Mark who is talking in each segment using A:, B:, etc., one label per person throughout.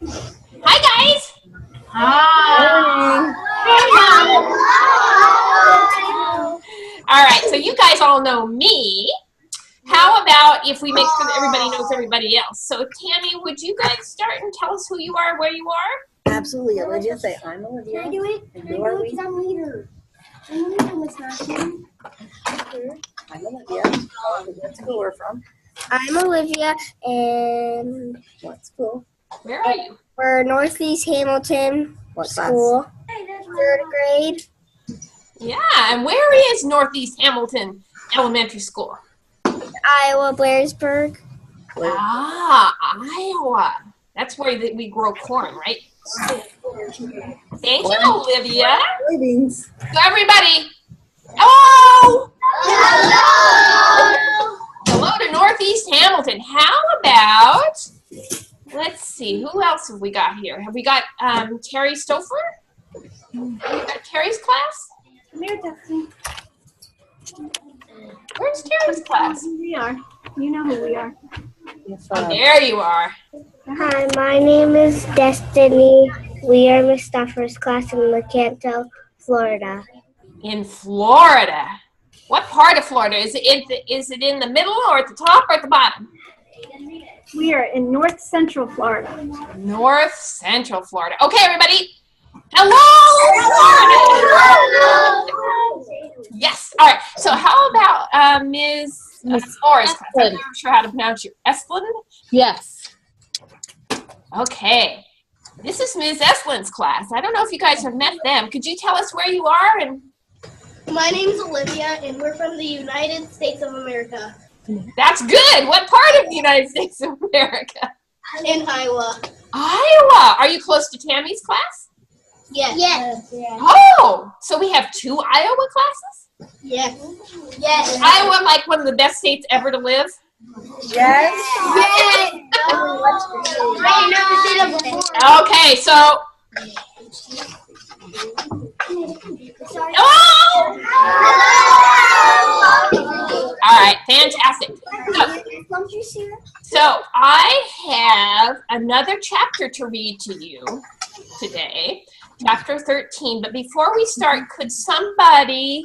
A: Hi, guys.
B: Hi.
A: All right, so you guys all know me. How about if we make sure that everybody knows everybody else? So, Tammy, would you guys start and tell us who you are, where you are?
B: Absolutely. Olivia, say, I'm Olivia.
C: Can I do it?
B: And you are
C: Because I'm leader. I'm leader in this nation.
B: I'm Olivia. What school we're from?
C: I'm Olivia, and
B: What school?
A: Where are you?
C: we're Northeast Hamilton
B: What
C: School, 3rd grade.
A: Yeah, and where is Northeast Hamilton Elementary School?
C: Iowa, Blairsburg.
B: Class?
A: Ah, Iowa. That's where we grow corn, right? Thank you, Olivia.
B: Greetings.
A: So everybody, hello! Hello to Northeast Hamilton. How about, let's see, who else have we got here? Have we got Terry Stouffer? We got Terry's class? Where's Terry's class?
D: We are. You know who we are.
B: Yes,
A: There you are.
C: Hi, my name is Destiny. We are Miss Stuffer's class in Lecanto, Florida.
A: In Florida. What part of Florida? Is it in the middle or at the top or at the bottom?
D: We are in North Central Florida.
A: North Central Florida. Okay, everybody. Hello, Florida. Yes. All right. So how about Ms. Flores? I'm not sure how to pronounce your Esplin.
E: Yes.
A: Okay. This is Ms. Eslin's class. I don't know if you guys have met them. Could you tell us where you are? And
F: My name's Olivia, and we're from the United States of America.
A: that's good. What part of the United States of America?
F: In Iowa.
A: Iowa. Are you close to Tammy's class?
F: Yes. Yes.
A: Oh, so we have 2 Iowa classes?
F: Yes. Yes.
A: Iowa, like one of the best states ever to live?
B: Yes.
F: Yes. I never did it before.
A: Okay, so. Hello! All right, fantastic. So I have another chapter to read to you today, chapter 13. But before we start, could somebody,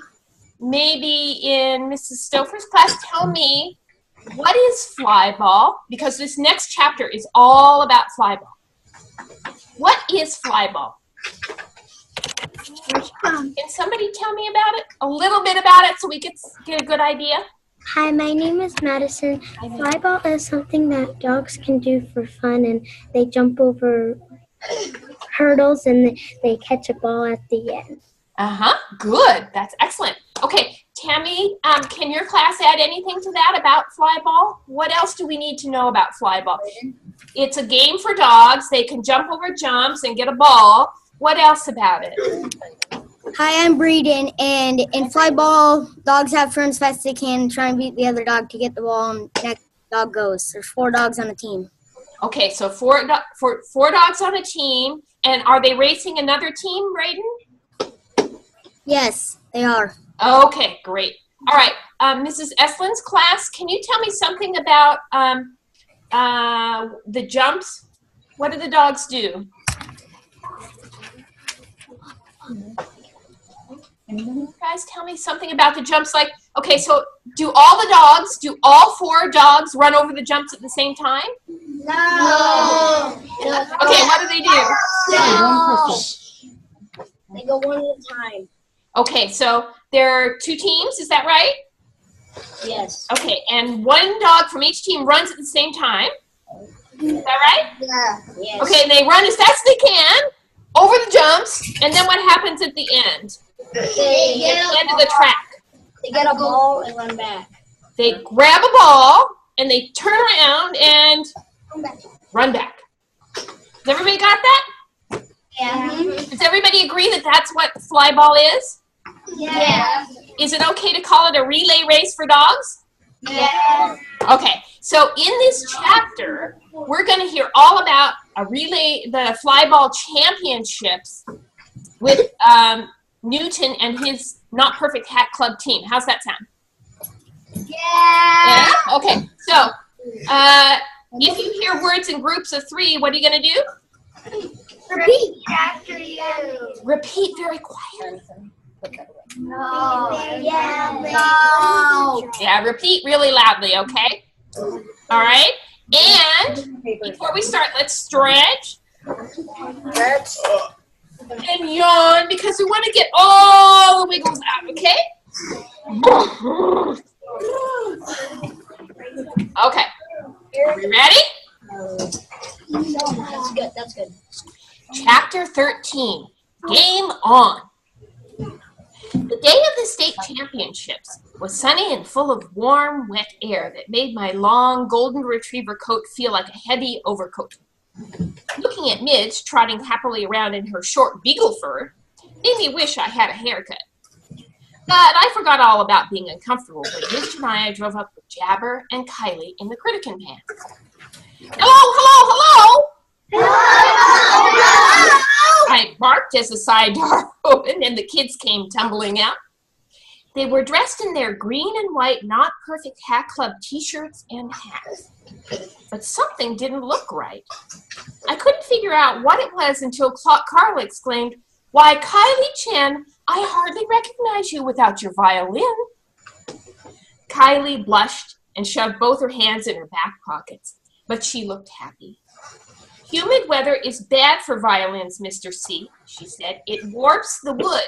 A: maybe in Mrs. Stouffer's class, tell me what is fly ball? Because this next chapter is all about fly ball. What is fly ball? Can somebody tell me about it? A little bit about it so we could get a good idea?
C: Hi, my name is Madison. Flyball is something that dogs can do for fun, and they jump over hurdles and they catch a ball at the end.
A: Uh-huh, good. That's excellent. Okay, Tammy, can your class add anything to that about fly ball? What else do we need to know about fly ball? It's a game for dogs. They can jump over jumps and get a ball. What else about it?
G: Hi, I'm Breeden, and in fly ball, dogs have turn as fast as they can and try and beat the other dog to get the ball, and next dog goes. There's 4 dogs on a team.
A: Okay, so four dogs on a team, and are they racing another team, Braden?
G: Yes, they are.
A: Okay, great. All right, Mrs. Eslin's class, can you tell me something about the jumps? What do the dogs do? Can you guys tell me something about the jumps? Like, okay, so do all 4 dogs run over the jumps at the same time?
F: No.
A: Okay, what do they do?
F: They go one at a time.
A: Okay, so there are 2 teams, is that right?
F: Yes.
A: Okay, and 1 dog from each team runs at the same time. Is that right?
F: Yeah. Yes.
A: Okay, and they run as fast as they can over the jumps, and then what happens at the end?
F: They
A: At the end of the track.
F: They get a ball and run back.
A: They grab a ball, and they turn around and run back. Does everybody got that?
F: Yeah.
A: Does everybody agree that that's what fly ball is?
F: Yeah.
A: Is it okay to call it a relay race for dogs?
F: Yeah.
A: Okay, so in this chapter, we're going to hear all about the fly ball championships with Newton and his Not Perfect Hat Club team. How's that sound?
F: Yeah.
A: Yeah? Okay, so if you hear words in groups of 3, what are you going to do?
F: Repeat after you.
A: Repeat very quietly.
F: No.
A: Yeah, repeat really loudly, okay? All right. And before we start, let's stretch and yawn because we want to get all the wiggles out, okay? Okay. Are we ready?
F: That's good.
A: Chapter 13. Game on. The day of the state championships was sunny and full of warm, wet air that made my long golden retriever coat feel like a heavy overcoat. Looking at Midge trotting happily around in her short beagle fur made me wish I had a haircut. But I forgot all about being uncomfortable when Miss Jenaia drove up with Jabber and Kylie in the Crittenden van. Hello! I barked as the side door opened and the kids came tumbling out. They were dressed in their green and white Not Perfect Hat Club t-shirts and hats. But something didn't look right. I couldn't figure out what it was until Carl exclaimed, "Why, Kylie Chen, I hardly recognize you without your violin." Kylie blushed and shoved both her hands in her back pockets, but she looked happy. "Humid weather is bad for violins, Mr. C," she said. "It warps the wood."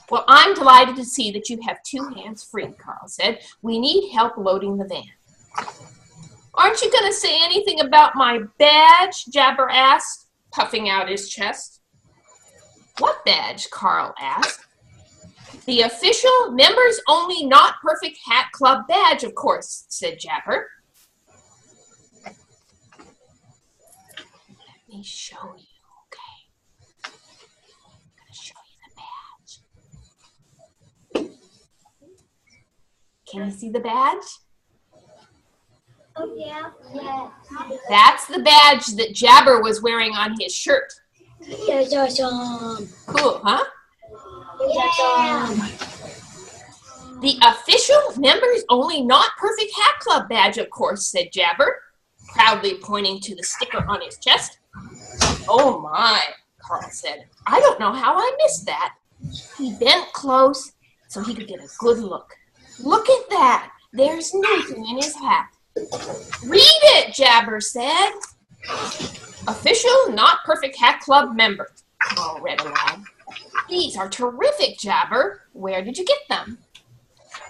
A: "Well, I'm delighted to see that you have 2 hands free," Carl said. "We need help loading the van." "Aren't you going to say anything about my badge?" Jabber asked, puffing out his chest. "What badge?" Carl asked. "The official Members Only Not Perfect Hat Club badge, of course," said Jabber. Let me show you, okay? I'm going to show you the badge. Can you see the badge?
F: Oh, yeah.
A: That's the badge that Jabber was wearing on his shirt.
F: Yes, awesome.
A: Cool, huh?
F: Yeah.
A: "The official Members Only Not Perfect Hat Club badge, of course," said Jabber, proudly pointing to the sticker on his chest. "Oh my," Carl said. "I don't know how I missed that." He bent close so he could get a good look. "Look at that. There's Nathan in his hat." "Read it," Jabber said. "Official Not Perfect Hat Club member," Carl read aloud. "These are terrific, Jabber. Where did you get them?"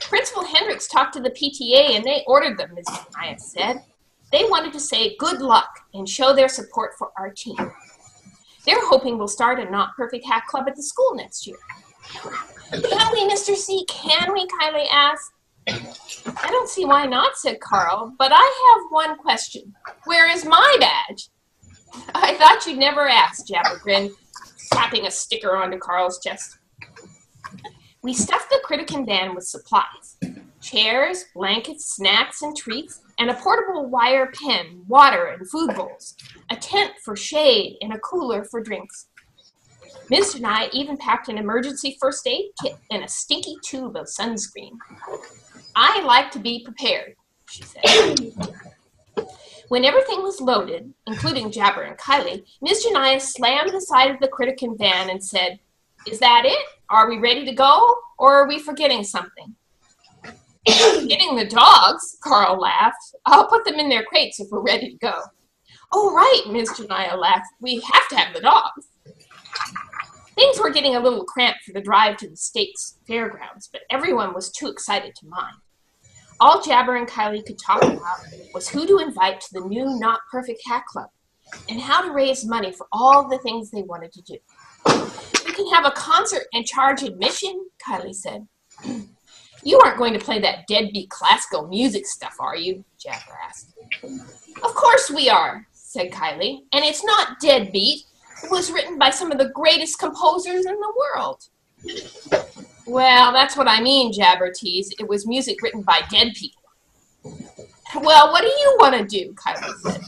A: "Principal Hendricks talked to the PTA and they ordered them," Ms. Jenaia said. "They wanted to say good luck and show their support for our team. They're hoping we'll start a Not Perfect Hat Club at the school next year." "Can we, Mr. C? Can we?" Kylie asked. "I don't see why not," said Carl, "but I have one question. Where is my badge?" "I thought you'd never ask," Jabber grinned, slapping a sticker onto Carl's chest. We stuffed the Crittenden van with supplies: chairs, blankets, snacks, and treats, and a portable wire pen, water, and food bowls, a tent for shade, and a cooler for drinks. Ms. Jenaia even packed an emergency first aid kit and a stinky tube of sunscreen. "I like to be prepared," she said. When everything was loaded, including Jabber and Kylie, Ms. Jenaia slammed the side of the Crittenden van and said, "Is that it? Are we ready to go? Or are we forgetting something?" "Forgetting the dogs," Carl laughed. "I'll put them in their crates if we're ready to go." "Oh, right," Ms. Jenaia laughed. "We have to have the dogs." Things were getting a little cramped for the drive to the state's fairgrounds, but everyone was too excited to mind. All Jabber and Kylie could talk about was who to invite to the new Not Perfect Hat Club and how to raise money for all the things they wanted to do. "We can have a concert and charge admission," Kylie said. "You aren't going to play that deadbeat classical music stuff, are you?" Jabber asked. "Of course we are," said Kylie, "and it's not deadbeat. It was written by some of the greatest composers in the world." "Well, that's what I mean," Jabber teased. "It was music written by dead people." "Well, what do you want to do?" Kylie said.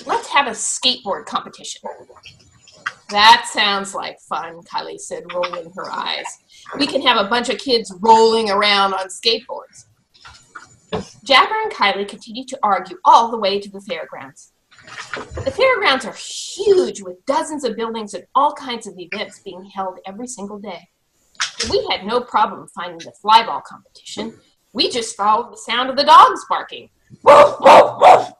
A: "Let's have a skateboard competition." "That sounds like fun," Kylie said, rolling her eyes. "We can have a bunch of kids rolling around on skateboards." Jabber and Kylie continued to argue all the way to the fairgrounds. The fairgrounds are huge with dozens of buildings and all kinds of events being held every single day. We had no problem finding the flyball competition. We just followed the sound of the dogs barking. Woof, woof, woof.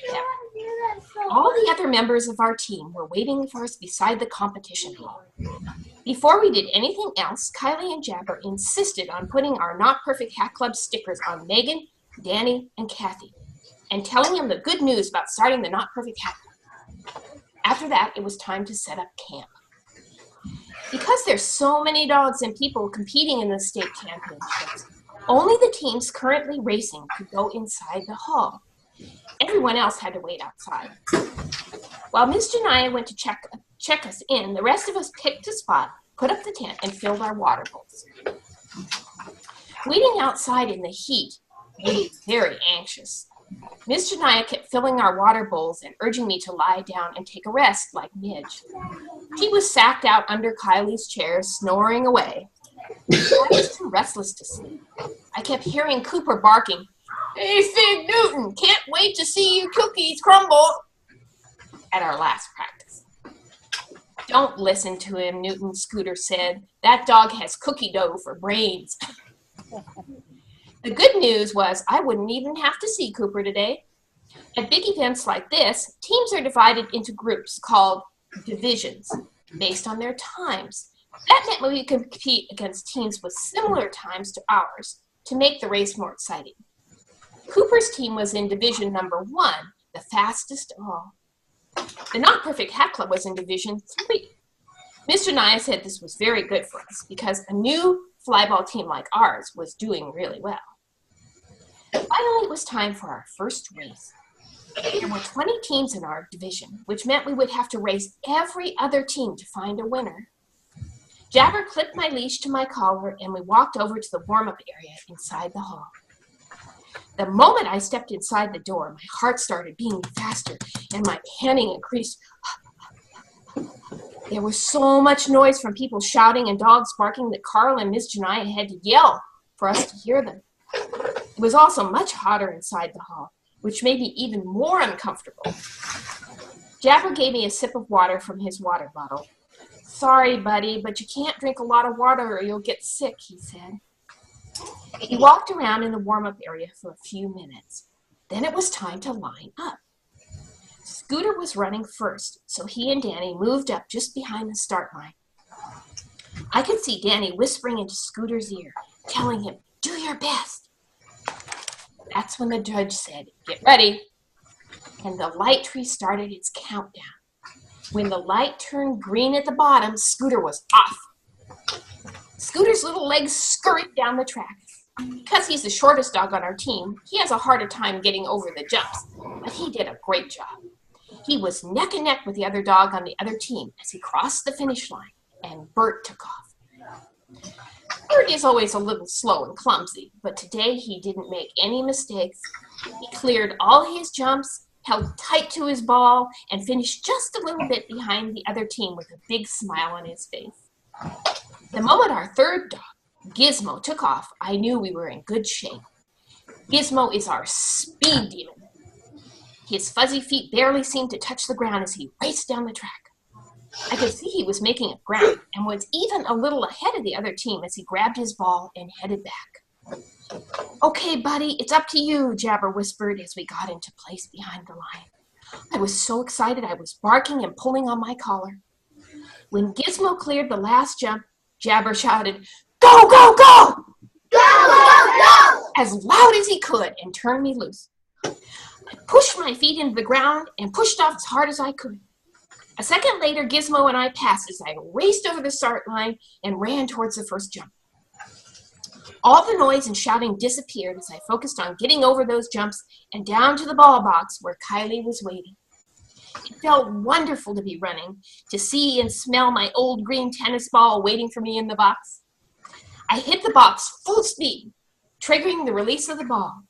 A: Yeah. All the other members of our team were waiting for us beside the competition hall. Before we did anything else, Kylie and Jabber insisted on putting our Not Perfect Hat Club stickers on Megan, Danny, and Kathy, and telling them the good news about starting the Not Perfect Hat Club. After that, it was time to set up camp. Because there's so many dogs and people competing in the state championships, only the teams currently racing could go inside the hall. Everyone else had to wait outside. While Miss Jenaia went to check us in, the rest of us picked a spot, put up the tent, and filled our water bowls. Waiting outside in the heat made me very anxious. Miss Jenaia kept filling our water bowls and urging me to lie down and take a rest like Midge. She was sacked out under Kylie's chair, snoring away. I was too restless to sleep. I kept hearing Cooper barking, "Hey, Fig Newton, can't wait to see you cookies crumble," at our last practice. "Don't listen to him," Newton, Scooter said. "That dog has cookie dough for brains." The good news was I wouldn't even have to see Cooper today. At big events like this, teams are divided into groups called divisions based on their times. That meant we could compete against teams with similar times to ours to make the race more exciting. Cooper's team was in division number 1, the fastest of all. The Not Perfect Hat Club was in division 3. Miss Jenaia said this was very good for us because a new flyball team like ours was doing really well. Finally, it was time for our first race. There were 20 teams in our division, which meant we would have to race every other team to find a winner. Jabber clipped my leash to my collar, and we walked over to the warm-up area inside the hall. The moment I stepped inside the door, my heart started beating faster, and my panting increased. There was so much noise from people shouting and dogs barking that Carl and Miss Jenaia had to yell for us to hear them. It was also much hotter inside the hall, which made me even more uncomfortable. Jabber gave me a sip of water from his water bottle. "Sorry, buddy, but you can't drink a lot of water or you'll get sick," he said. He walked around in the warm-up area for a few minutes. Then it was time to line up. Scooter was running first, so he and Danny moved up just behind the start line. I could see Danny whispering into Scooter's ear, telling him, "Do your best." That's when the judge said, "Get ready." And the light tree started its countdown. When the light turned green at the bottom, Scooter was off. Scooter's little legs scurried down the track. Because he's the shortest dog on our team, he has a harder time getting over the jumps, but he did a great job. He was neck and neck with the other dog on the other team as he crossed the finish line, and Bert took off. Bert is always a little slow and clumsy, but today he didn't make any mistakes. He cleared all his jumps, held tight to his ball, and finished just a little bit behind the other team with a big smile on his face. The moment our third dog, Gizmo, took off, I knew we were in good shape. Gizmo is our speed demon. His fuzzy feet barely seemed to touch the ground as he raced down the track. I could see he was making up ground and was even a little ahead of the other team as he grabbed his ball and headed back. "Okay, buddy, it's up to you," Jabber whispered as we got into place behind the line. I was so excited I was barking and pulling on my collar. When Gizmo cleared the last jump, Jabber shouted, "Go, go, go! Go, go, go!" as loud as he could and turned me loose. I pushed my feet into the ground and pushed off as hard as I could. A second later, Gizmo and I passed as I raced over the start line and ran towards the first jump. All the noise and shouting disappeared as I focused on getting over those jumps and down to the ball box where Kylie was waiting. It felt wonderful to be running, to see and smell my old green tennis ball waiting for me in the box. I hit the box full speed, triggering the release of the ball.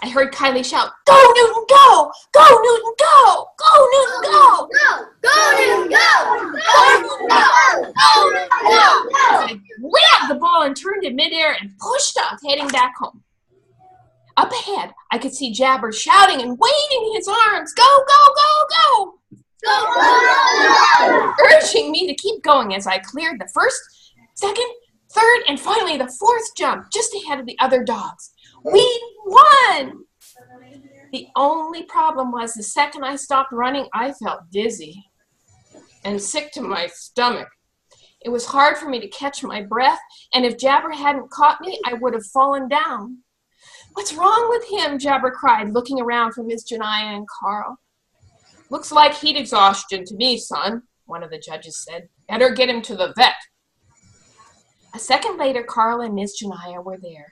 A: I heard Kylie shout, "Go, Newton, go! Go, Newton, go! Go, Newton, go!
F: Go! Go, Newton, go!
A: Go, Newton, go! Go, Newton, go!" I grabbed the ball and turned in midair and pushed off, heading back home. Up ahead, I could see Jabber shouting and waving his arms. Go, go, go, go! Go! Urging me to keep going as I cleared the first, second, third, and finally the fourth jump just ahead of the other dogs. We won! The only problem was the second I stopped running, I felt dizzy and sick to my stomach. It was hard for me to catch my breath, and if Jabber hadn't caught me, I would have fallen down. What's wrong with him? Jabber cried, looking around for Miss Jenaia and Carl. Looks like heat exhaustion to me, son, one of the judges said. Better get him to the vet. A second later, Carl and Miss Jenaia were there.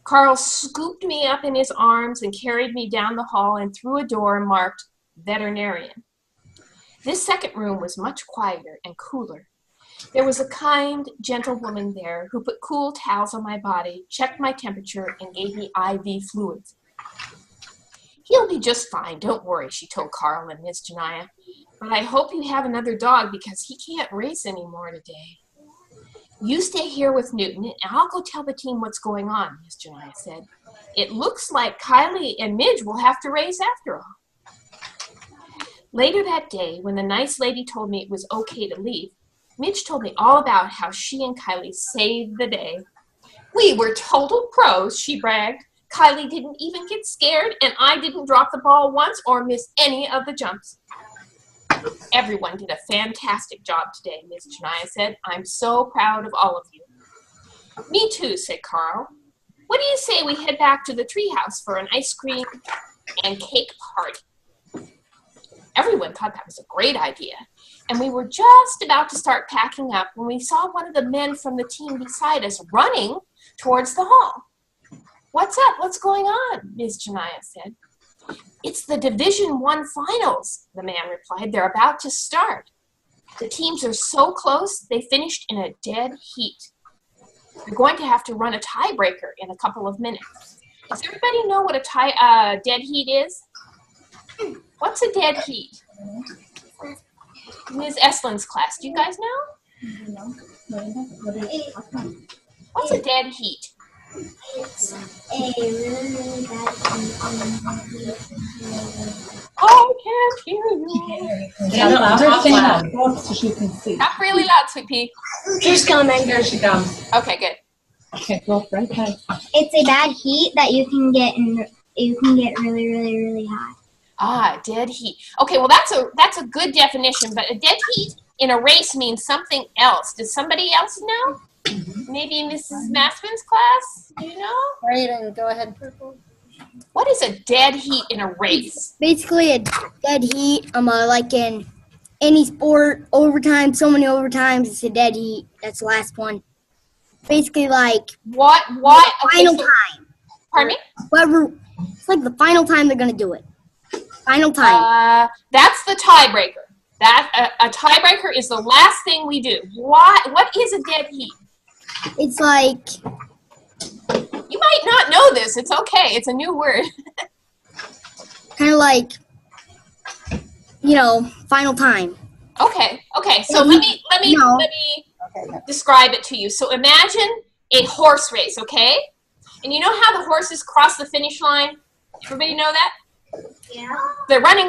A: Carl scooped me up in his arms and carried me down the hall and through a door marked veterinarian. This second room was much quieter and cooler. There was a kind, gentle woman there who put cool towels on my body, checked my temperature, and gave me IV fluids. He'll be just fine, don't worry, she told Carl and Miss Jenaia. But I hope you have another dog because he can't race anymore today. You stay here with Newton, and I'll go tell the team what's going on, Miss Jenaia said. It looks like Kylie and Midge will have to race after all. Later that day, when the nice lady told me it was okay to leave, Midge told me all about how she and Kylie saved the day. We were total pros, she bragged. Kylie didn't even get scared, and I didn't drop the ball once or miss any of the jumps. Everyone did a fantastic job today, Miss Jenaia said. I'm so proud of all of you. Me too, said Carl. What do you say we head back to the treehouse for an ice cream and cake party? Everyone thought that was a great idea, and we were just about to start packing up when we saw one of the men from the team beside us running towards the hall. What's up? What's going on? Miss Jenaia said. It's the Division I finals, the man replied. They're about to start. The teams are so close, they finished in a dead heat. They're going to have to run a tiebreaker in a couple of minutes. Does everybody know what a dead heat is? What's a dead heat? Ms. Eslin's class, do you guys know? What's a dead heat?
C: It's a really, really bad thing.
A: I can't hear you.
B: Stand louder, stand louder, so she can see.
A: Talk really loud, Sweet Pea.
C: She's coming.
B: There she comes.
A: Okay, good.
B: Okay, go right ahead.
C: It's a bad heat that you can get really, really, really hot.
A: Ah, dead heat. Okay, well that's a good definition, but a dead heat in a race means something else. Does somebody else know? Maybe Mrs. Massman's class? Do you know?
G: Raiden, go ahead.
A: What is a dead heat in a race?
G: Basically, a dead heat. Like in any sport, overtime, so many overtimes, it's a dead heat. That's the last one. Basically, like
A: What? Okay,
G: final
A: so,
G: time.
A: pardon me?
G: Whoever, it's like the final time they're gonna do it. Final time.
A: That's the tiebreaker. A tiebreaker is the last thing we do. What is a dead heat?
G: It's like,
A: You might not know this. It's okay. It's a new word.
G: kind of like, final time.
A: Okay. So let me describe it to you. So imagine a horse race, okay? And you know how the horses cross the finish line? Everybody know that?
C: Yeah.
A: They're running.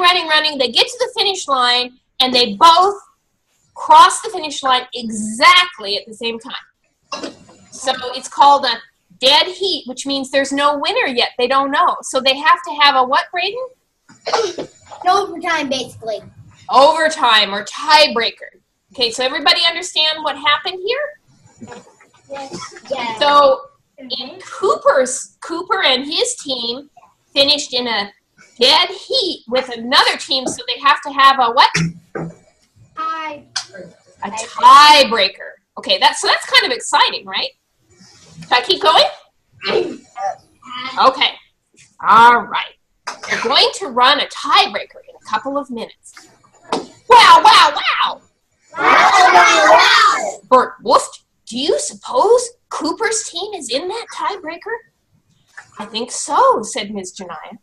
A: They get to the finish line, and they both cross the finish line exactly at the same time. So it's called a dead heat, which means there's no winner yet. They don't know. So they have to have a what, Braden?
G: Overtime, basically.
A: Overtime or tiebreaker. Okay, so everybody understand what happened here?
C: Yeah.
A: So in Cooper and his team finished in a dead heat with another team, so they have to have a what? A tiebreaker. Okay, that's kind of exciting, right? Should I keep going? Okay. All right. We're going to run a tiebreaker in a couple of minutes. Wow. Bert Wolf, do you suppose Cooper's team is in that tiebreaker? I think so, said Ms. Jenaia.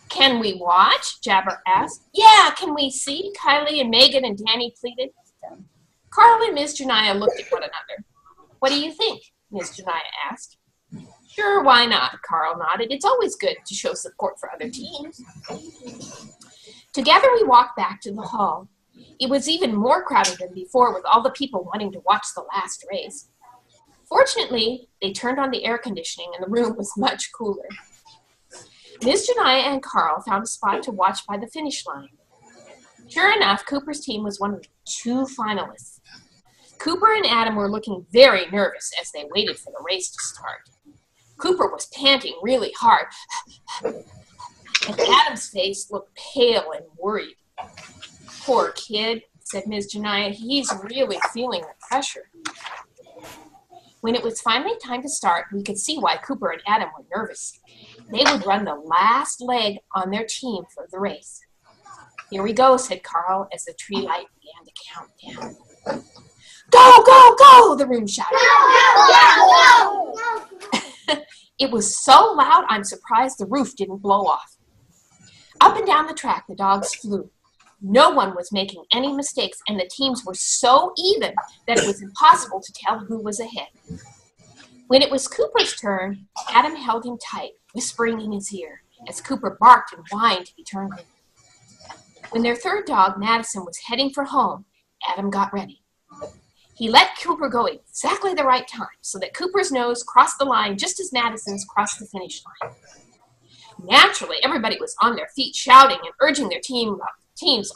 A: Can we watch? Jabber asked. Yeah, can we see? Kylie and Megan and Danny pleaded. Carl and Ms. Jenaia looked at one another. What do you think? Ms. Jenaia asked. Sure, why not? Carl nodded. It's always good to show support for other teams. Together we walked back to the hall. It was even more crowded than before, with all the people wanting to watch the last race. Fortunately, they turned on the air conditioning and the room was much cooler. Ms. Jenaia and Carl found a spot to watch by the finish line. Sure enough, Cooper's team was one of the 2 finalists. Cooper and Adam were looking very nervous as they waited for the race to start. Cooper was panting really hard, and Adam's face looked pale and worried. Poor kid, said Ms. Jenaia. He's really feeling the pressure. When it was finally time to start, we could see why Cooper and Adam were nervous. They would run the last leg on their team for the race. Here we go, said Carl as the tree light began to count down. Go, go, go, the room shouted.
F: Go, go, go.
A: It was so loud, I'm surprised the roof didn't blow off. Up and down the track, the dogs flew. No one was making any mistakes, and the teams were so even that it was impossible to tell who was ahead. When it was Cooper's turn, Adam held him tight, whispering in his ear, as Cooper barked and whined to be turned in. When their third dog, Madison, was heading for home, Adam got ready. He let Cooper go exactly the right time, so that Cooper's nose crossed the line just as Madison's crossed the finish line. Naturally, everybody was on their feet, shouting and urging their teams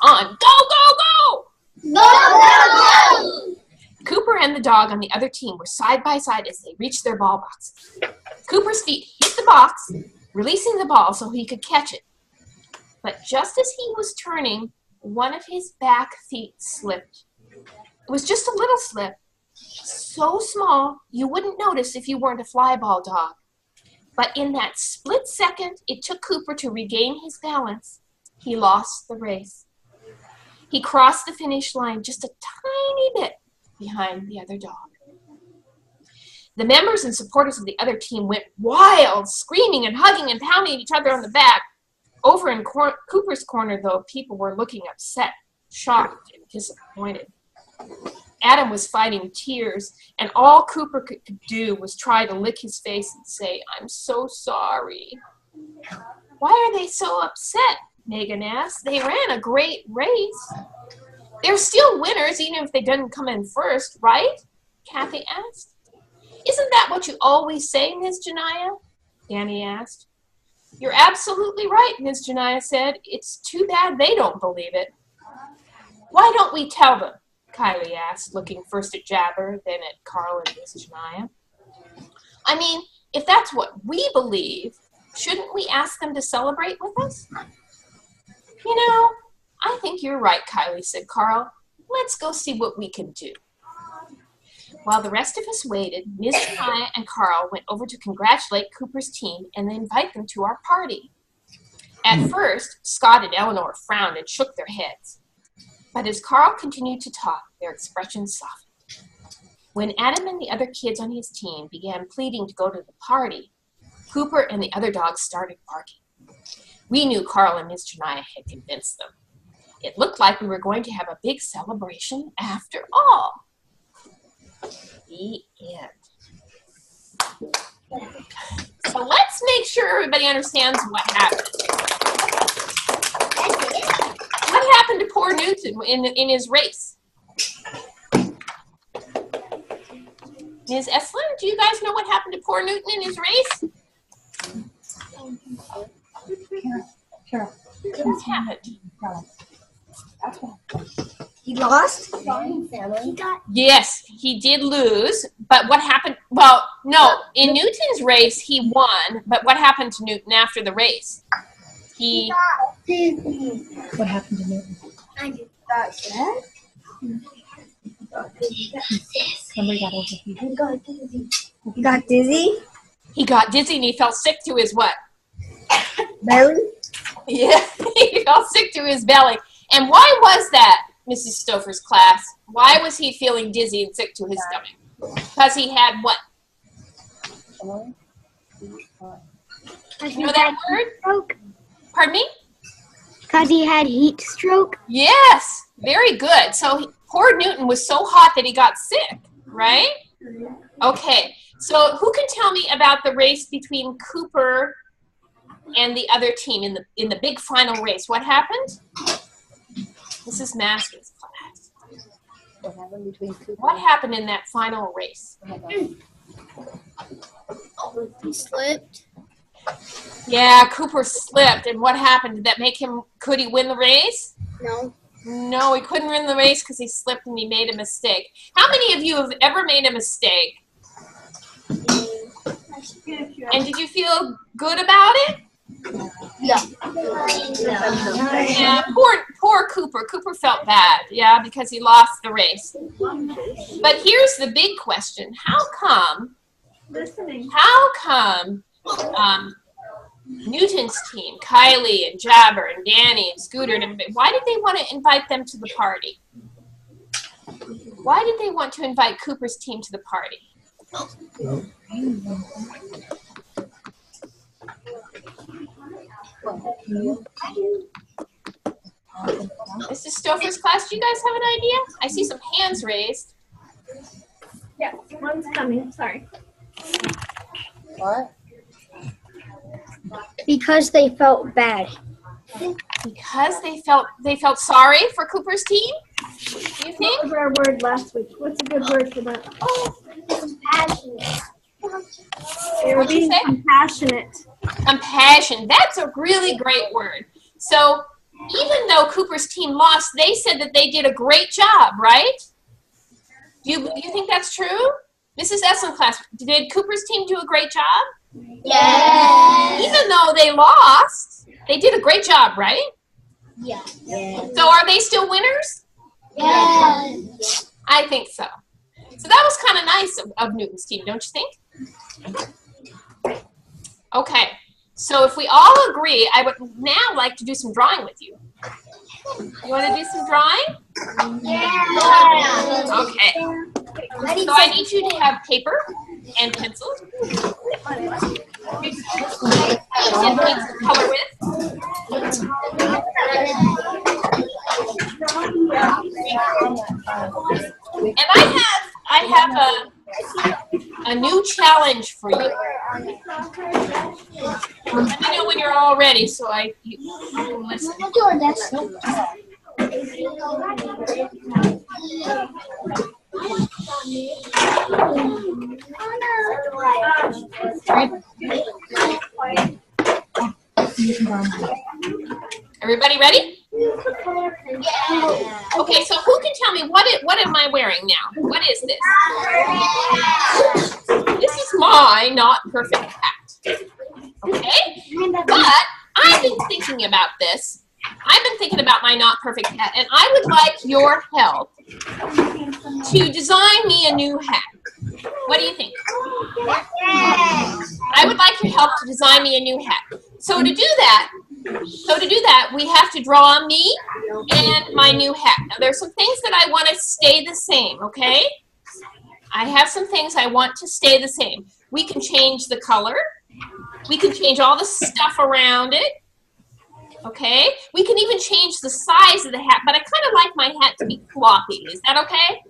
A: on. Go, go, go!
F: Go, go, go!
A: Cooper and the dog on the other team were side by side as they reached their ball boxes. Cooper's feet hit the box, releasing the ball so he could catch it. But just as he was turning, one of his back feet slipped. It was just a little slip, so small you wouldn't notice if you weren't a fly ball dog. But in that split second it took Cooper to regain his balance, he lost the race. He crossed the finish line just a tiny bit behind the other dog. The members and supporters of the other team went wild, screaming and hugging and pounding each other on the back. Over in Cooper's corner, though, people were looking upset, shocked, and disappointed. Adam was fighting tears, and all Cooper could do was try to lick his face and say, "I'm so sorry." "Why are they so upset?" Megan asked. "They ran a great race." "They're still winners, even if they didn't come in first, right?" Kathy asked. "Isn't that what you always say, Ms. Jenaia?" Danny asked. "You're absolutely right," Ms. Jenaia said. "It's too bad they don't believe it." "Why don't we tell them?" Kylie asked, looking first at Jabber, then at Carl and Ms. Jenaia. "I mean, if that's what we believe, shouldn't we ask them to celebrate with us?" "You know, I think you're right, Kylie," said Carl. "Let's go see what we can do." While the rest of us waited, Ms. Jenaia and Carl went over to congratulate Cooper's team and invite them to our party. At first, Scott and Eleanor frowned and shook their heads. But as Carl continued to talk, their expressions softened. When Adam and the other kids on his team began pleading to go to the party, Cooper and the other dogs started barking. We knew Carl and Ms. Jenaia had convinced them. It looked like we were going to have a big celebration after all. The end. So let's make sure everybody understands what happened. What happened to poor Newton in his race? Ms. Esslin, do you guys know what happened to poor Newton in his race?
B: Carol.
A: What happened?
G: He lost?
A: Yes, he did lose, but what happened? Well, no, in Newton's race, he won, but what happened to Newton after the race? He...
B: What happened to Newton? Somebody got overheated.
G: He got dizzy?
A: He got dizzy and he fell sick to his what?
G: Belly?
A: Yeah, he fell sick to his belly. And why was that, Mrs. Stouffer's class? Why was he feeling dizzy and sick to his stomach? Because he had what? You know that word?
C: Stroke.
A: Pardon me?
C: Because he had heat stroke.
A: Yes, very good. So poor Newton was so hot that he got sick, right? Okay, So who can tell me about the race between Cooper and the other team in the big final race? What happened? This is Master's class.
B: What happened between Cooper?
A: What happened in that final race?
G: He slipped.
A: Yeah, Cooper slipped. And what happened? Did that make him, could he win the race?
G: No.
A: No, he couldn't win the race because he slipped and he made a mistake. How many of you have ever made a mistake? And did you feel good about it?
G: Yeah.
A: Yeah, poor Cooper. Cooper felt bad, yeah, because he lost the race. But here's the big question. How come Newton's team, Kylie and Jabber and Danny and Scooter, and everybody, why did they want to invite them to the party? Why did they want to invite Cooper's team to the party? Mrs. Stouffer's class, do you guys have an idea? I see some hands raised.
D: Yeah, one's coming. Sorry.
B: What?
C: Because they felt bad.
A: Because they felt sorry for Cooper's team? Do you think?
D: What was our word last week? What's a good word for that?
F: Compassionate.
D: They were
A: What'd you
D: being
A: say?
D: compassionate.
A: Compassion. That's a really great word. So even though Cooper's team lost, they said that they did a great job, right? Do you think that's true? Mrs. Essen class, did Cooper's team do a great job?
F: Yes.
A: Even though they lost, they did a great job, right?
F: Yeah.
A: So are they still winners?
F: Yes.
A: I think so. So that was kind of nice of Newton's team, don't you think? Okay, so if we all agree, I would now like to do some drawing with you. You want to do some drawing?
F: Yeah.
A: Okay. So I need you to have paper and pencils and paints to color with. And I have a new challenge for you. Let me know when you're all ready so you can listen. Everybody ready? Okay, so who can tell me what am I wearing now? What is this? This is my not perfect hat. Okay? But I've been thinking about this. I've been thinking about my not perfect hat, and I would like your help to design me a new hat. What do you think? I would like your help to design me a new hat. So to do that, we have to draw me and my new hat. Now there's some things that I want to stay the same, okay? I have some things I want to stay the same. We can change the color. We can change all the stuff around it. Okay? We can even change the size of the hat, but I kind of like my hat to be floppy. Is that okay?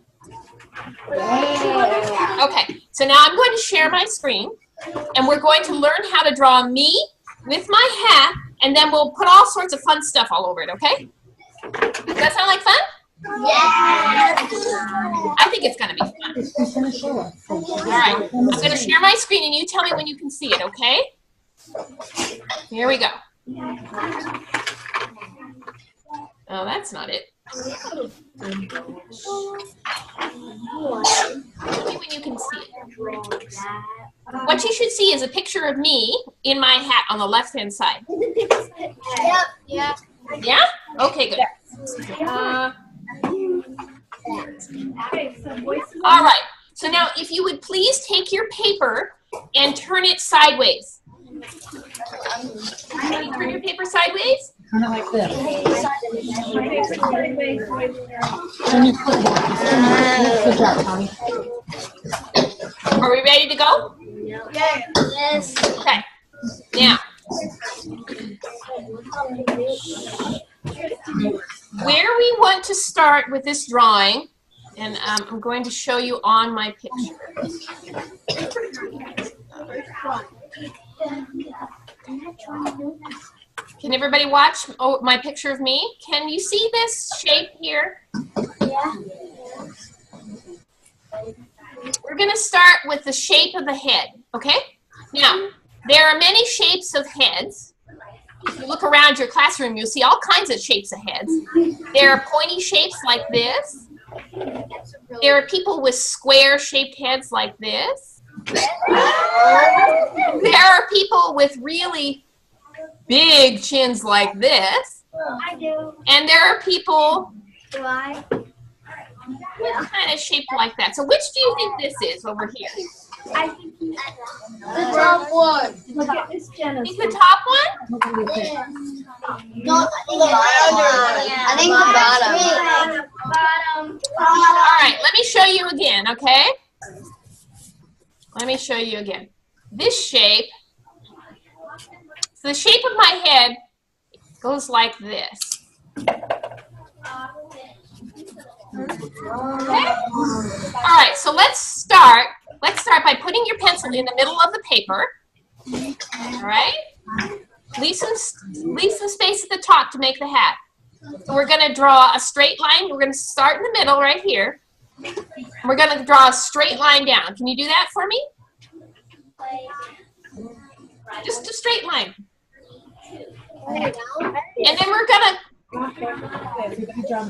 A: Okay, so now I'm going to share my screen, and we're going to learn how to draw me with my hat, and then we'll put all sorts of fun stuff all over it, okay? Does that sound like fun?
F: Yes.
A: I think it's going to be fun. All right, I'm going to share my screen, and you tell me when you can see it, okay? Here we go. Oh, that's not it. Tell me when you can see it. What you should see is a picture of me in my hat on the left-hand side.
F: Yep. Yeah.
A: Yeah? Okay, good. All right. So now, if you would please take your paper and turn it sideways. Can you turn your paper sideways?
B: Turn it like this. Good job, Tommy.
A: Are we ready to go?
F: Yes.
A: Okay. Now, where we want to start with this drawing And I'm going to show you on my picture. Can everybody watch my picture of me? Can you see this shape here?
C: Yeah.
A: We're going to start with the shape of the head, okay? Now, there are many shapes of heads. If you look around your classroom, you'll see all kinds of shapes of heads. There are pointy shapes like this. There are people with square-shaped heads like this. There are people with really big chins like this.
C: I do.
A: And there are people
C: Do I?
A: kind of shaped like that. So which do you think this is over here?
C: I think he's
F: The top one.
D: Look at Miss Jenna.
A: Think the top one?
F: No, I think the bottom.
A: All right, let me show you again, okay? Let me show you again. This shape, so the shape of my head goes like this. Okay? All right, so let's start. Let's start by putting your pencil in the middle of the paper. All right? Leave some space at the top to make the hat. So we're going to draw a straight line. We're going to start in the middle right here. And we're going to draw a straight line down. Can you do that for me? Just a straight line. And then we're going to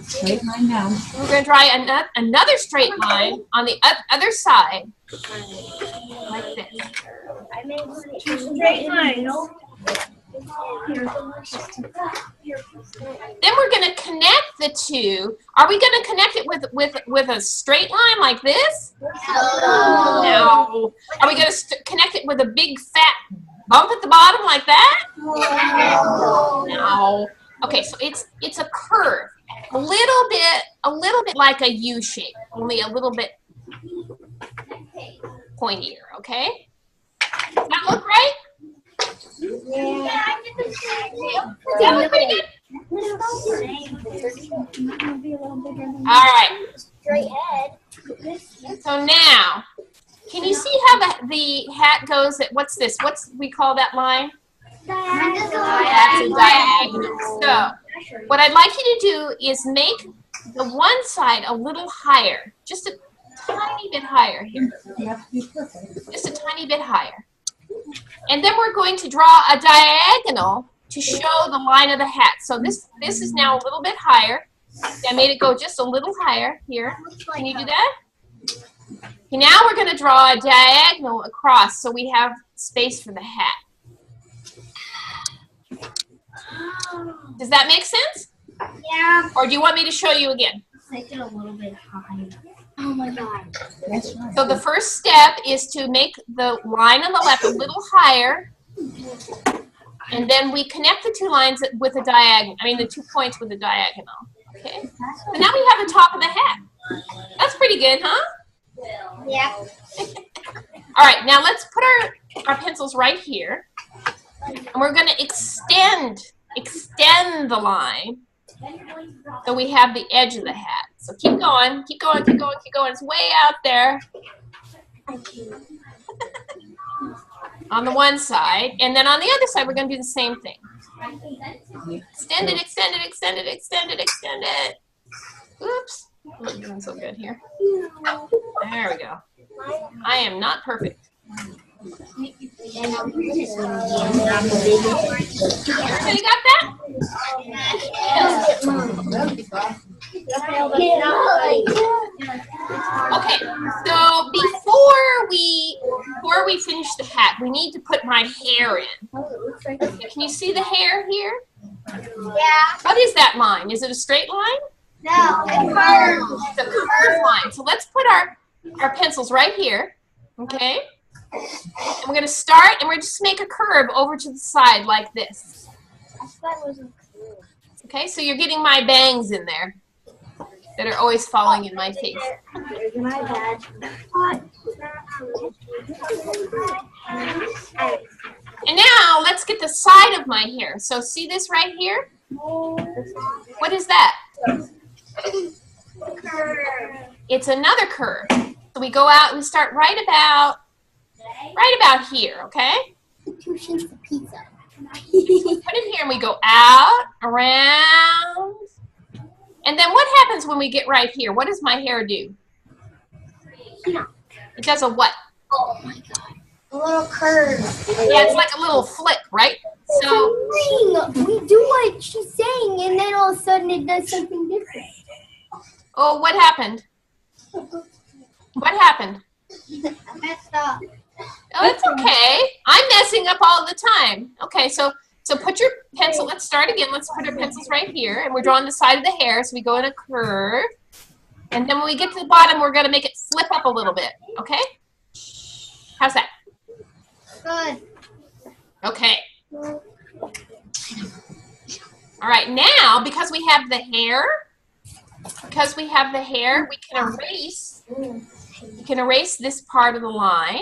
B: Straight line down.
A: We're going to draw another straight line on the other side, like this.
D: Straight lines.
A: Then we're going to connect the two. Are we going to connect it with a straight line like this? No. Are we going to connect it with a big fat bump at the bottom like that? No. Okay, so it's a curve, a little bit like a U shape, only a little bit pointier. Okay, does that look right?
C: Yeah.
A: Does that look pretty good? All right.
C: Straight head.
A: So now, can you see how the hat goes? What's this? What's we call that line? That's a diagonal. So, what I'd like you to do is make the one side a little higher, just a tiny bit higher here. Just a tiny bit higher. And then we're going to draw a diagonal to show the line of the hat. So this is now a little bit higher. I made it go just a little higher here. Can you do that? Okay, now we're going to draw a diagonal across so we have space for the hat. Does that make sense?
C: Yeah.
A: Or do you want me to show you again?
C: Make it a little bit higher. Oh my God.
A: So the first step is to make the line on the left a little higher. And then we connect the two lines with a diagonal. I mean the 2 points with a diagonal. Okay. So now we have the top of the hat. That's pretty good, huh?
C: Yeah.
A: All right, now let's put our pencils right here. And we're going to extend the line so we have the edge of the hat. So keep going, keep going, keep going, keep going. It's way out there on the one side. And then on the other side, we're going to do the same thing. Extend it, extend it, extend it, extend it, extend it. Oops. I'm not doing so good here. There we go. I am not perfect. Everybody got that? Okay, so before we finish the hat, we need to put my hair in. Can you see the hair here?
C: Yeah.
A: What is that line? Is it a straight line?
C: No.
A: It's a curved line. So let's put our pencils right here, okay? And we're going to start, and we're just make a curve over to the side like this. Okay, so you're getting my bangs in there that are always falling in my face.
C: My bad.
A: And now let's get the side of my hair. So see this right here? What is that? it's another curve. So we go out and we start right about here, okay?
G: 2 sheets of pizza.
A: We put it here and we go out, around. And then what happens when we get right here? What does my hair do? It does a what?
G: Oh my god. A little curve.
A: Yeah, it's like a little flick, right? So
G: we do what she's saying, and then all of a sudden it does something different.
A: oh, what happened? What happened?
G: I messed up.
A: Oh, it's okay. I'm messing up all the time. Okay, so put your pencil. Let's start again. Let's put our pencils right here, and we're drawing the side of the hair, so we go in a curve. And then when we get to the bottom, we're going to make it flip up a little bit. Okay? How's that?
G: Good.
A: Okay. All right, now, because we have the hair, we can erase this part of the line.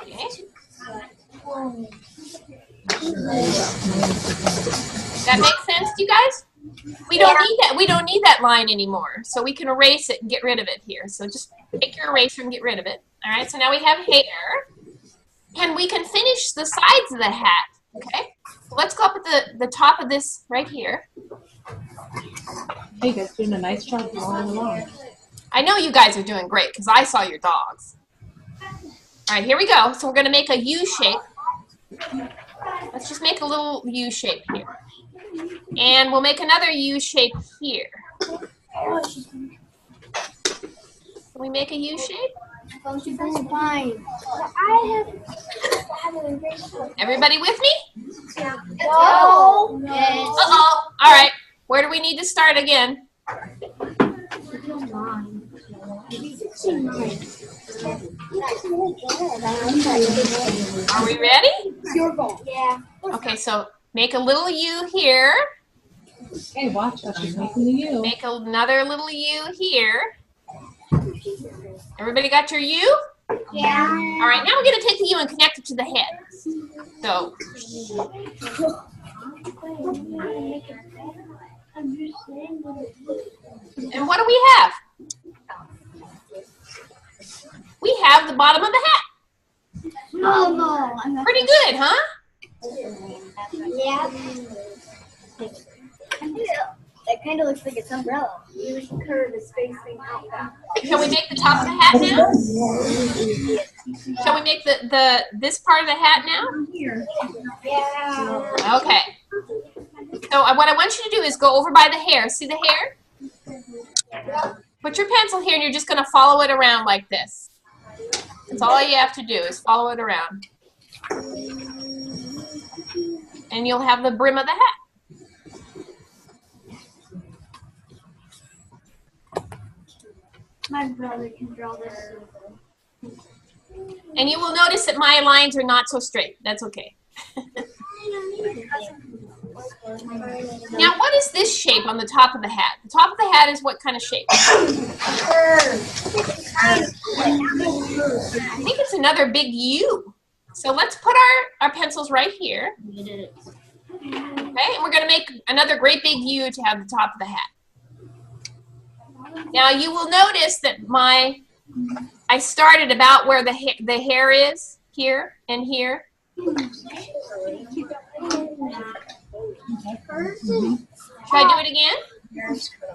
A: Okay. That makes sense to you guys? We don't need that. We don't need that line anymore. So we can erase it and get rid of it here. So just take your eraser and get rid of it. All right, so now we have hair. And we can finish the sides of the hat. Okay? So let's go up at the top of this right here.
B: Hey, you guys doing a nice job following along.
A: I know you guys are doing great because I saw your dogs. All right, here we go. So we're going to make a U shape. Let's just make a little U shape here. And we'll make another U shape here. Can we make a U shape?
G: Fine.
A: Everybody with me?
G: No.
A: Uh-oh. All right. Where do we need to start again? Are we ready?
G: Yeah.
A: Okay, so make a little U here.
B: Hey, watch us. She's making the U.
A: Make another little U here. Everybody got your U?
G: Yeah.
A: All right, now we're going to take the U and connect it to the head. So, and what do we have? We have the bottom of the hat.
G: No.
A: Pretty good, huh?
G: Yeah. That kind of looks like its umbrella.
D: The curve is facing out.
A: Shall we make the top of the hat now? Shall we make this part of the hat now?
G: Yeah.
A: Okay. So what I want you to do is go over by the hair. See the hair? Put your pencil here and you're just going to follow it around like this. That's all you have to do is follow it around. And you'll have the brim of the hat.
D: My brother can draw this.
A: And you will notice that my lines are not so straight. That's okay. Now, what is this shape on the top of the hat? The top of the hat is what kind of shape? I think it's another big U. So let's put our pencils right here. Okay, and we're going to make another great big U to have the top of the hat. Now, you will notice that I started about where the hair is, here and here. Should I do it again?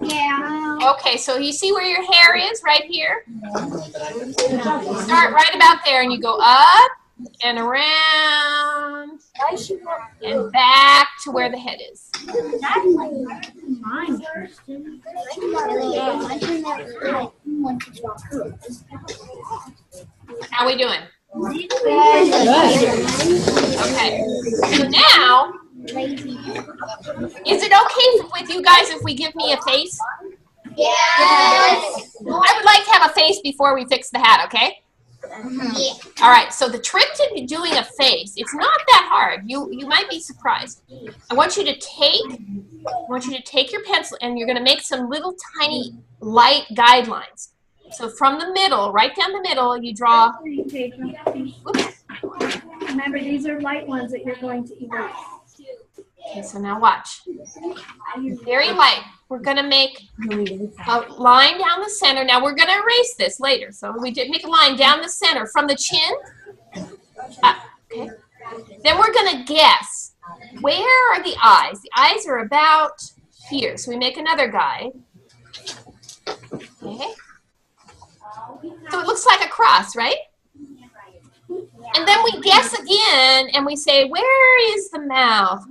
G: Yeah.
A: Okay, so you see where your hair is right here? Start right about there and you go up and around and back to where the head is. How are we doing? Okay. So now, is it okay with you guys if we give me a face?
G: Yes.
A: I would like to have a face before we fix the hat, okay?
G: Yeah.
A: All right, so the trick to doing a face, it's not that hard. You might be surprised. I want you to take your pencil and you're going to make some little tiny light guidelines. So from the middle, right down the middle, you draw. Oops.
D: Remember, these are light ones that you're going to erase.
A: Okay, so now watch. Very light. we're going to make a line down the center. Now, we're going to erase this later. So we did make a line down the center from the chin. Okay. Then we're going to guess, where are the eyes? The eyes are about here. So we make another guide. Okay. So it looks like a cross, right? And then we guess again, and we say, where is the mouth?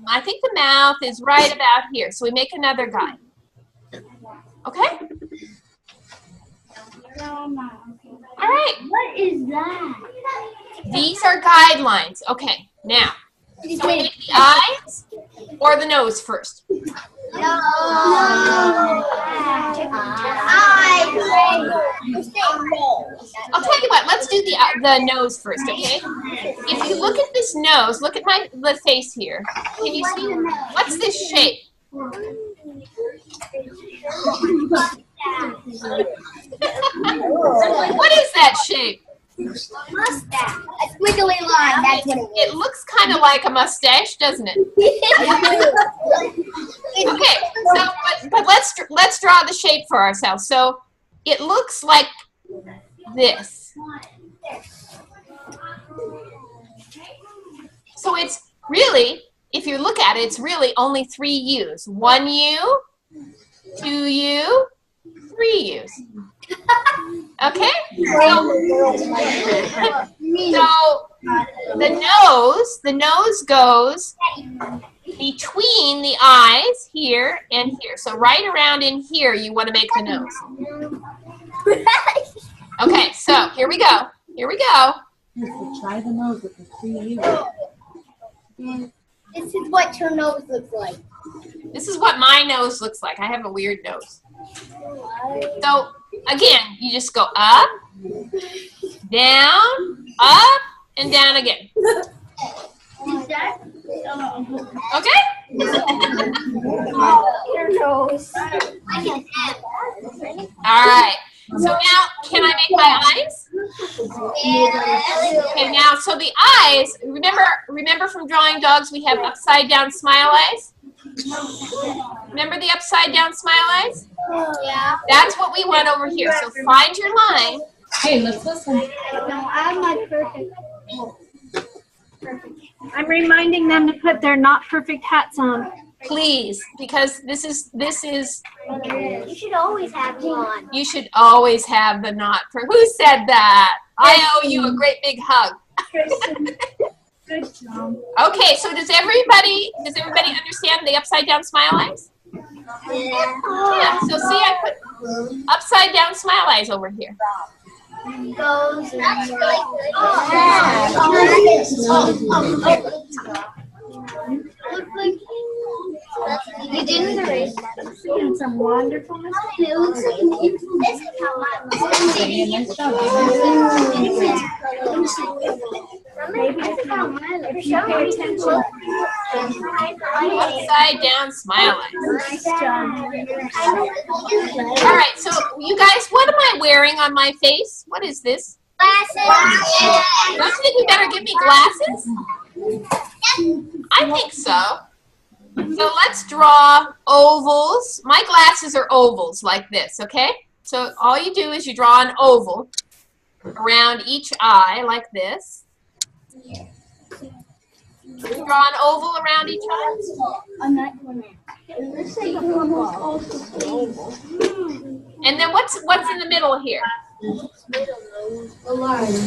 A: I think the mouth is right about here. So we make another guide. Okay? All right.
C: What is that?
A: These are guidelines. Okay, now, so we make the eyes or the nose first? I'll tell you what, let's do the nose first, okay? If you look at this nose, look at the face here. Can you see, what's this shape? What is that shape?
F: Mustache. A squiggly line. That's what it is.
A: It looks kind of like a mustache, doesn't it? Okay, so but let's draw the shape for ourselves. So it looks like this. So it's really, if you look at it, it's really only 3 U's. 1 U, 2 U, 3 U's. Okay? So the nose goes between the eyes here and here. So right around in here, you want to make the nose. Okay, so here we go. Here we go.
B: Try the nose with the 3 U's.
F: This is what your nose looks like.
A: This is what my nose looks like. I have a weird nose. So again, you just go up, down, up, and down again. Okay?
F: Your nose.
A: All right. So now, can I make my eyes? Okay, now, so the eyes, remember from drawing dogs, we have upside down smile eyes? Remember the upside down smile eyes?
F: Yeah.
A: That's what we want over here. So find your line.
B: Hey, let's listen.
D: No, I'm not perfect. I'm reminding them to put their not perfect hats on.
A: Please, because this is
F: You should always have one.
A: you should always have the not for who said that? I owe you a great big hug.
D: Good job.
A: Okay, so does everybody understand the upside down smile eyes? Yeah, so see, I put upside down smile eyes over here.
F: Goes. That's you didn't erase that.
D: And some wonderful mistakes.
F: It looks like this is how
B: Nice job.
D: Maybe it's how mine looks. You pay attention.
A: Upside down smile eyes.
D: Nice job.
A: All right, so you guys, what am I wearing on my face? What is this?
F: Glasses.
A: Don't you think you better give me glasses? I think so. So let's draw ovals. My glasses are ovals like this, okay? So all you do is you draw an oval around each eye like this. You draw an oval around each eye.
F: I'm not doing that.
A: And then what's in the middle here?
F: A line.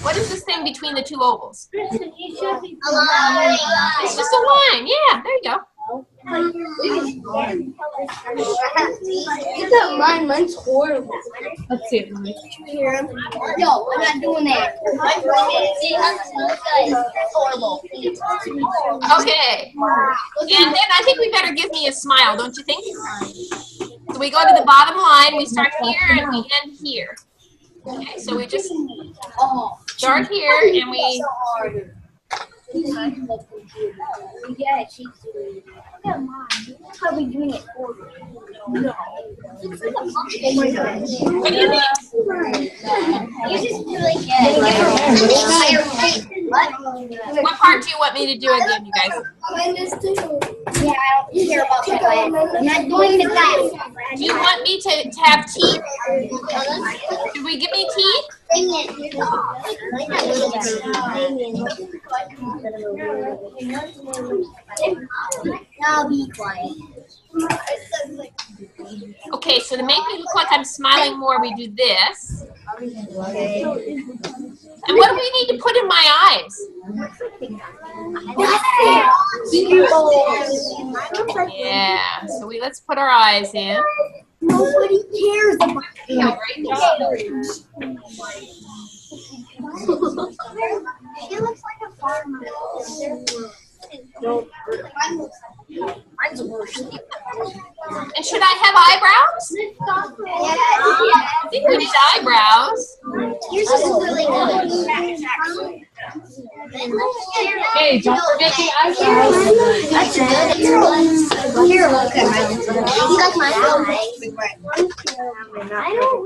A: What is this thing between the two ovals?
F: A line.
A: It's just a line. Yeah, there you go.
F: Look at mine. Mine's horrible.
B: Let's see it.
F: No, I'm not doing that. Horrible.
A: Okay. And then I think we better give me a smile, don't you think? So we go to the bottom line. We start here and we end here. Okay, so we just start here and we...
F: Yeah, she's doing it. Probably doing it for me. No. Looks like a monkey.
A: What do you think?
F: You just do like
A: What part do you want me to do again, you guys?
F: Yeah, I don't care about that. I'm not going to class.
A: Do you want me to have teeth? Should we give me teeth?
F: Now be quiet.
A: Okay, so to make me look like I'm smiling more, we do this. And what do we need to put in my eyes? Yeah, so let's put our eyes in.
F: Nobody cares about
A: Yeah, great job.
F: She looks like a farmer. Mine's worse.
A: And should I have eyebrows? I think we need eyebrows.
F: Yours is really good.
B: Hey, don't forget the eyebrows.
F: That's good. Here, look at mine. You like mine? I know.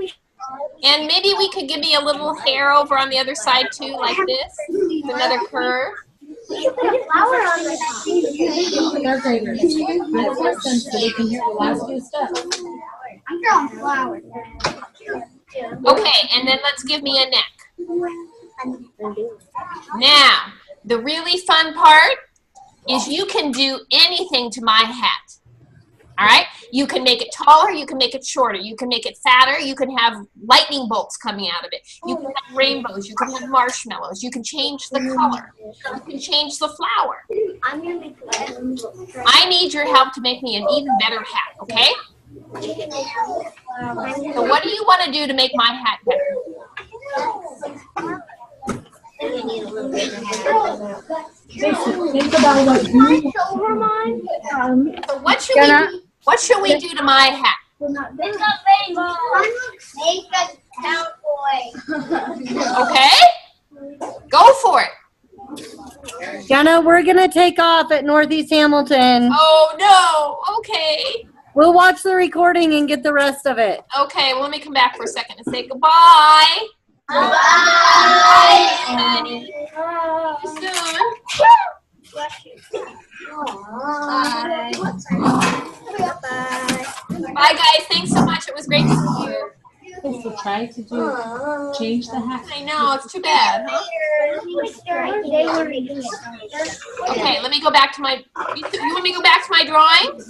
A: And maybe we could give me a little hair over on the other side too, like this. Another curve.
F: We should put a flower on this.
B: Third graders. Listen so they can hear the last few steps.
F: I'm drawing flowers.
A: Okay, and then let's give me a neck. Now, the really fun part is you can do anything to my hat. All right? You can make it taller, you can make it shorter, you can make it fatter, you can have lightning bolts coming out of it, you can have rainbows, you can have marshmallows, you can change the color, you can change the flower.
F: I'm going to make
A: I need your help to make me an even better hat, okay? So what do you want to do to make my hat better?
B: Think about what you
A: So what should we do to my hat?
F: Make a rainbow. Make a cowboy.
A: Okay? Go for it.
E: Jenna, we're going to take off at Northeast Hamilton.
A: Oh no. Okay.
E: We'll watch the recording and get the rest of it.
A: Okay, well, let me come back for a second and say goodbye.
F: Bye.
A: See you soon. Bye, guys. Thanks so much. It was great to see you.
B: So try to change the hat.
A: I know, it's too bad, huh? Okay, let me go back to my, you want me to go back to my drawing?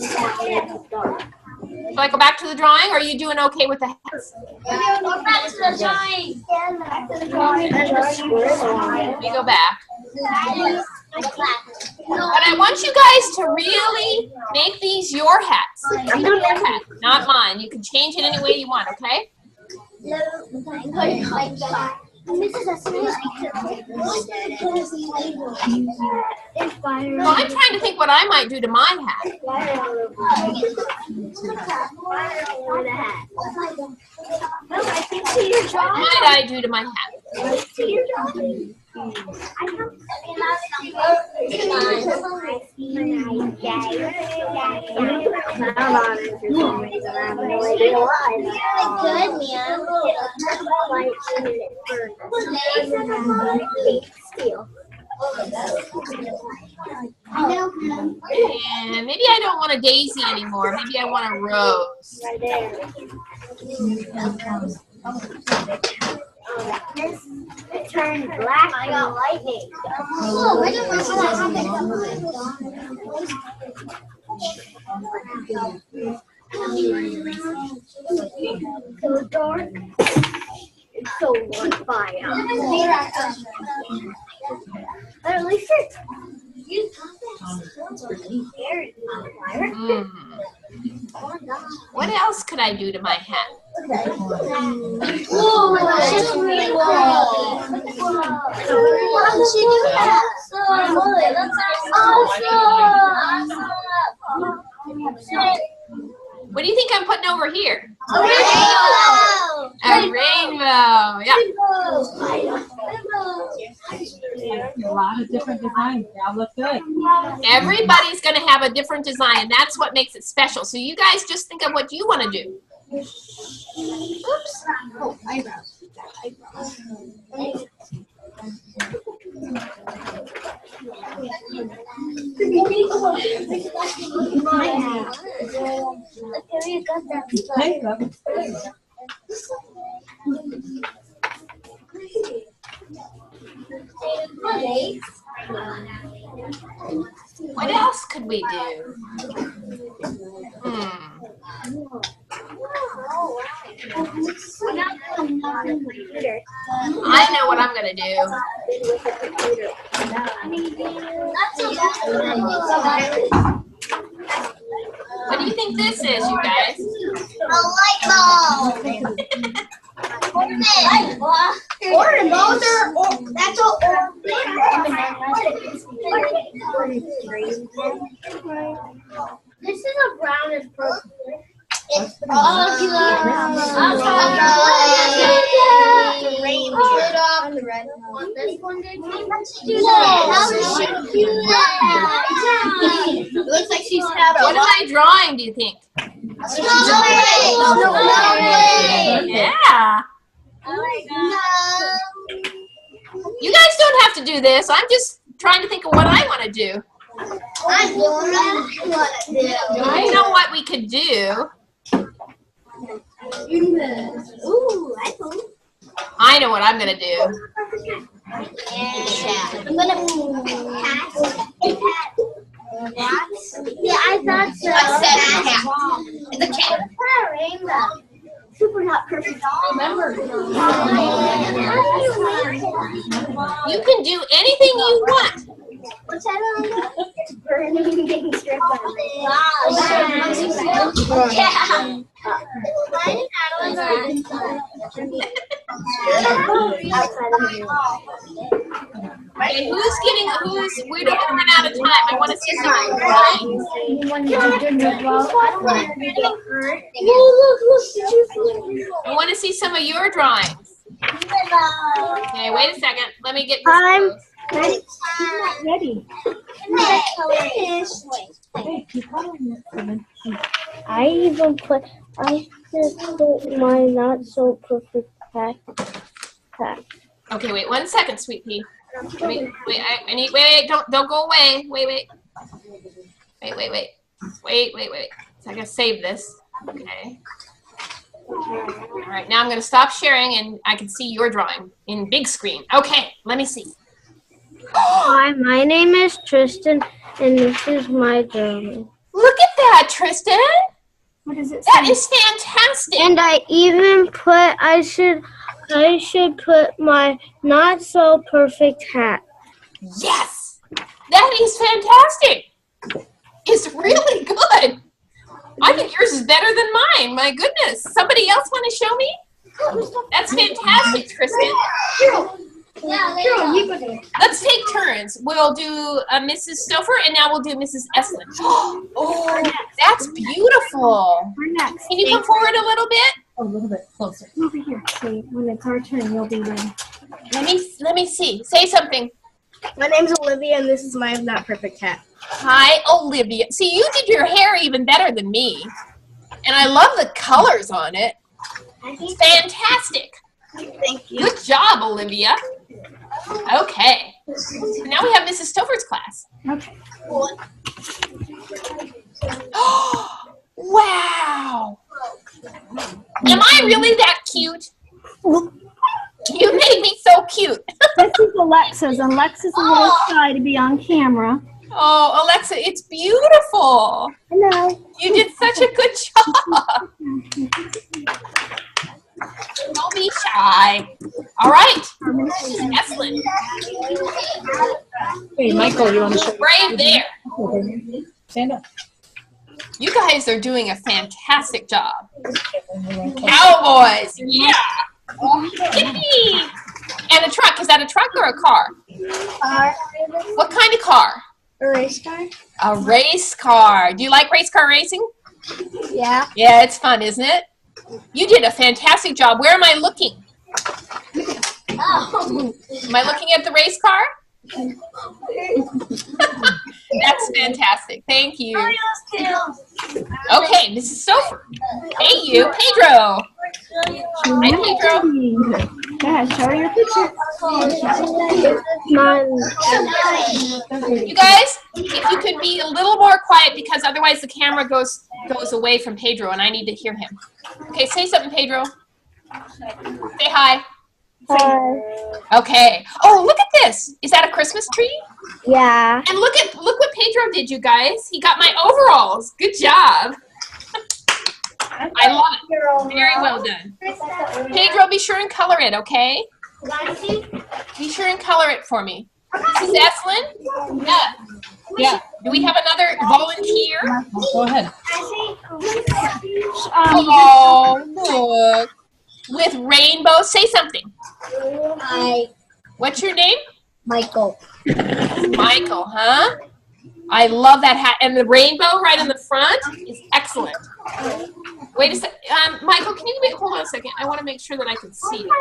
A: Shall I go back to the drawing, or are you doing okay with the hats? Let me go back. But I want you guys to really make these your hats. Your hat, not mine. You can change it any way you want, okay?
F: This is a snake.
A: Well, I'm trying to think what I might do to my hat. What might I do to my hat? And maybe I don't want a daisy anymore. Maybe I want a rose.
F: It turned black. I got lightning. Oh, I don't so dark. It's so on fire. But at least it's
A: What else could I do to my hat? What do you think I'm putting over here?
F: A rainbow.
A: A rainbow. Yeah.
B: A lot of different designs. They all look good.
A: Everybody's going to have a different design, and that's what makes it special. So you guys just think of what you want to do. Oops. Oh, eyebrows. What else could we do? I know what I'm going to do. What do you think this is, you guys?
F: A light bulb. Orange. Those are that's all This is a brown and purple. It's the red one. This one did. It looks like she's had a.
A: What am I drawing, do you think? Yeah. You guys don't have to do this. I'm just trying to think of what I want to do. I know what we could do. I know what I'm going to do.
F: I'm gonna yeah, I thought so. I said cat. It's a cat. Rainbow. Super not perfect. Remember.
A: You can do anything you want.
F: What's that on? Burning, getting stripped by yeah.
A: Okay, we're going to run out of time. I want to see some of your drawings. I want to see some of your drawings. Okay, wait a second. Let me get this close.
D: Ready.
C: I just put my not so perfect pack.
A: Okay, wait 1 second, sweet pea. Wait, I need, don't go away. Wait. So I gotta save this. Okay. All right, now I'm gonna stop sharing and I can see your drawing in big screen. Okay, let me see.
C: Hi, my name is Tristan, and this is my drawing.
A: Look at that, Tristan.
D: What does it say?
A: That is fantastic.
C: And I even put I should put my not so perfect hat.
A: Yes, that is fantastic. It's really good. I think yours is better than mine. My goodness. Somebody else want to show me? That's fantastic, Tristan. Let's take turns. We'll do Mrs. Stouffer, and now we'll do Mrs. Estlin. Oh, that's beautiful.
D: We're next.
A: Can you come forward a little bit?
B: A little bit closer.
D: Over here. See, when it's our turn, you'll be ready.
A: Let me see. Say something.
G: My name's Olivia, and this is my not perfect hat.
A: Hi, Olivia. See, you did your hair even better than me. And I love the colors on it. It's fantastic.
G: Thank you.
A: Good job, Olivia. Okay. So now we have Mrs. Stouffer's class.
D: Okay.
A: Wow. Am I really that cute? You made me so cute.
D: This is Alexa's. Alexa's a little shy to be on camera.
A: Oh, Alexa, it's beautiful.
D: I know.
A: You did such a good job. Don't be shy. All right. Estlin.
B: Hey, Michael, you want to show?
A: Right there.
B: Stand up.
A: You guys are doing a fantastic job. Cowboys. Yeah. Yippee. And a truck. Is that a truck or a car? What kind of car?
G: A race car?
A: A race car. Do you like race car racing?
G: Yeah.
A: Yeah, it's fun, isn't it? You did a fantastic job. Where am I looking? Am I looking at the race car? That's fantastic. Thank you. Okay, Mrs. Stouffer. Hey, you. Pedro. Hi, Pedro.
D: Yeah, show her your picture.
A: You guys, if you could be a little more quiet because otherwise the camera goes away from Pedro and I need to hear him. Okay, say something, Pedro. Say hi. Okay. Oh, look at this. Is that a Christmas tree?
C: Yeah.
A: And look what Pedro did, you guys. He got my overalls. Good job. I love it. Very well done. Pedro, be sure and color it, okay? Be sure and color it for me. Mrs. Eslin? Yeah. Yeah. Do we have another volunteer?
B: Go ahead.
A: Oh, look. With rainbow. Say something.
G: Hi,
A: What's your name?
G: Michael.
A: Michael, huh? I love that hat. And the rainbow right in the front is excellent. Wait a sec. Michael, can you hold on a second? I want to make sure that I can see it.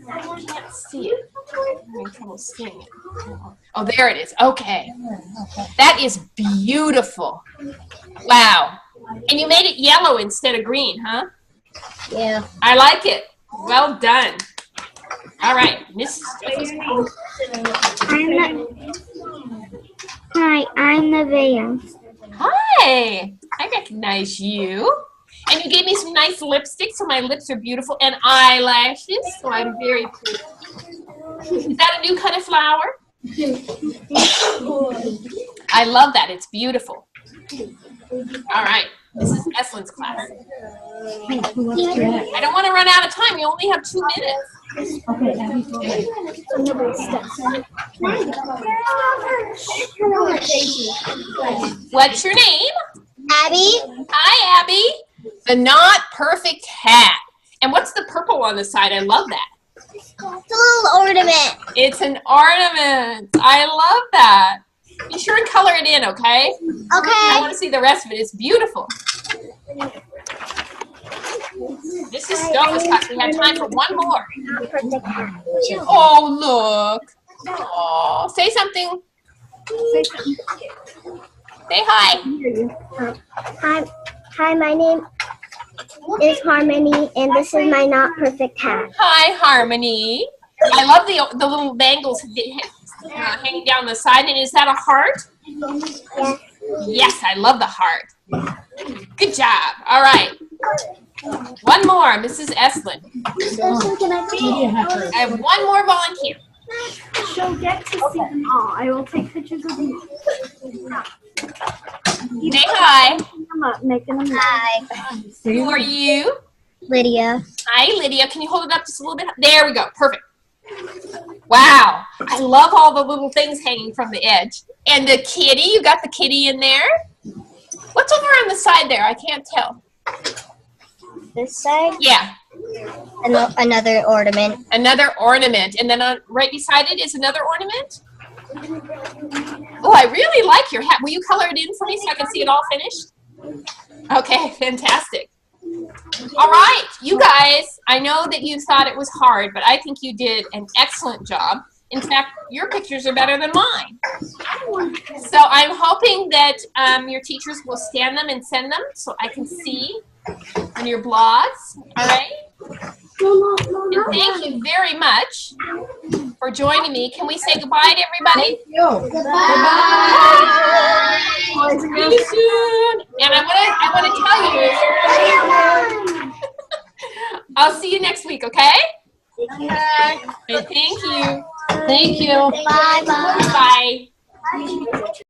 A: I can't see it. I'm having trouble seeing it. Oh, there it is. Okay. That is beautiful. Wow. And you made it yellow instead of green, huh?
G: Yeah.
A: I like it. Well done. All right.
C: Hi, I'm Nevaeh.
A: Hi. I recognize you. And you gave me some nice lipstick, so my lips are beautiful, and eyelashes, so I'm very pleased. Is that a new kind of flower? I love that. It's beautiful. All right. This is Eslin's class. I don't want to run out of time. We only have 2 minutes.
B: Okay, Abby's go ahead.
A: What's your name?
G: Abby,
A: Hi, Abby. The Not Perfect Hat. And what's the purple on the side? I love that.
G: it's a little ornament.
A: It's an ornament. I love that. Be sure and color it in, okay? I
G: Okay.
A: want to see the rest of it. It's beautiful. This is Stova's class. We have time for one more. Oh, look. Oh, say something. Say hi.
C: Hi, my name is Harmony, and this is my not perfect hat.
A: Hi, Harmony. I love the little bangles hanging down the side. And is that a heart?
C: Yes.
A: Yes, I love the heart. Good job. All right. One more, Mrs. Eslin. I have one more volunteer.
D: She'll get to see them all. I will take pictures of them.
A: Say hi.
D: Making them up.
G: Hi,
A: Who are you?
G: Lydia.
A: Hi, Lydia. Can you hold it up just a little bit? There we go. Perfect. Wow. I love all the little things hanging from the edge. And the kitty. You got the kitty in there. What's over on the side there? I can't tell.
G: This side,
A: Yeah.
G: another ornament.
A: Another ornament. And then right beside it is another ornament. Oh, I really like your hat. Will you color it in for me so I can see it all finished? Okay, fantastic. All right, you guys, I know that you thought it was hard, but I think you did an excellent job. In fact, your pictures are better than mine. So I'm hoping that your teachers will scan them and send them so I can see on your blogs. All right? And thank you very much for joining me. Can we say goodbye to everybody? See you soon. And I want to tell you, I'll see you next week, okay? Okay, thank you.
B: Thank you.
G: Bye bye.
A: Bye.